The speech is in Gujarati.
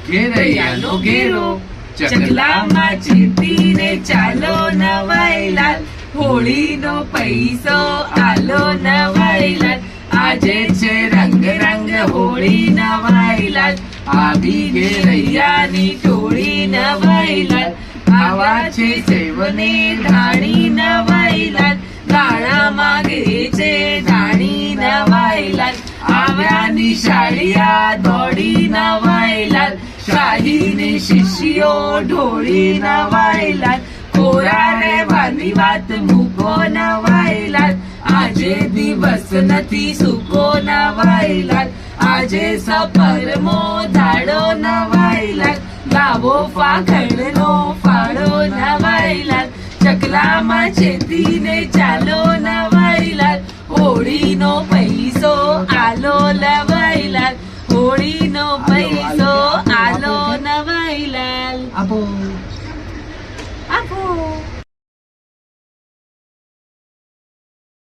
ઘેરૈયાનો ઘેરો, ચકલામાં ચેતીને ચાલો નવાઈલાલ, હોળીનો પૈસો આલો નવાઈલાલ, આજે છે રંગ રંગ હોળી નવાઈલાલ, આવી ઘેરૈયાની ટોળી નવાઈલાલ, આવા છે સેવને ધાણી નવાઈલાલ, ગાળા માગે છે ધાણી નવાઈલાલ, આવ્યા નિશાળિયા દોડી નવાઈલાલ, શાહીની શિષ્યો ઢોળી નવાઈલાલ, કોરાને વાની વાત મૂકો નવાઈલાલ, આજે દિવસ નથી સૂકો નવાઈલાલ, આજે સપરમો દાડો નવાઈલાલ, લાવો ફાગણનો ફાળો નવાઈલાલ, ચકલામાં ચેતીને ચાલો નવાઈલાલ, હોળીનો પૈસો આલો નવાઈલાલ, હોળીનો પૈસો આલો નવાઈલાલ. આપો.